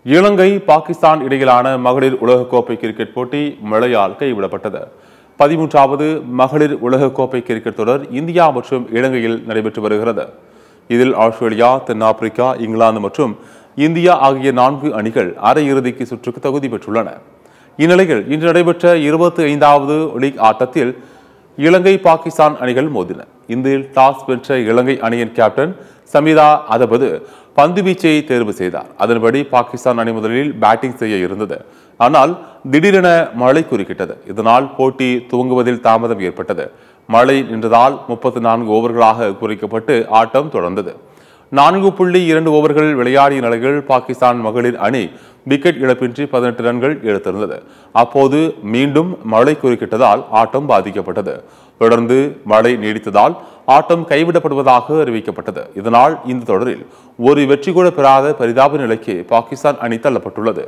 இலங்கை பாகிஸ்தான் இடையிலான மகளிர் உலகக்கோப்பை கிரிக்கெட் போட்டி மழையால் கைவிடப்பட்டது. 13வது மகளிர் உலகக்கோப்பை கிரிக்கெட் தொடர் இந்தியா மற்றும் இலங்கையில் நடைபெற்று வருகிறது. இதில் ஆஸ்திரேலியா, தென்னாப்பிரிக்கா, இங்கிலாந்து மற்றும் இந்தியா ஆகிய 4 அணிகள் அரையிறுதிக்கு சுற்றுக்கு தகுதி பெற்றுள்ளன. இந்நிலையில் இன்று நடைபெற்ற 25வது லீக் ஆட்டத்தில் இலங்கை பாகிஸ்தான் அணிகள் மோதின. இதில் டாஸ் வென்ற இலங்கை அணியின் கேப்டன் சமிதா அதபது பந்து வீச்சை தேர்வு செய்தார். அதன்படி பாகிஸ்தான் அணி முதலில் பேட்டிங் செய்ய இருந்தது. ஆனால் திடீரென மழை குறுக்கிட்டது. இதனால் போட்டி துவங்குவதில் தாமதம் ஏற்பட்டது. மழை நின்றதால் 34 ஓவர்களாக குறைக்கப்பட்டு ஆட்டம் தொடர்ந்தது. 4.2 ஓவர்கள் விளையாடிய நிலையில் பாகிஸ்தான் மகளிர் அணி விக்கெட் இழப்பின்றி 18 ரன்கள் எடுத்திருந்தது. அப்போது மீண்டும் மழை குறுக்கிட்டதால் ஆட்டம் பாதிக்கப்பட்டது. தொடர்ந்து மழை நீடித்ததால் ஆட்டம் கைவிடப்படுவதாக அறிவிக்கப்பட்டது. இதனால் இந்த தொடரில் ஒரு வெற்றி கூட பெறாத பரிதாப நிலைக்கு பாகிஸ்தான் அணி தள்ளப்பட்டுள்ளது.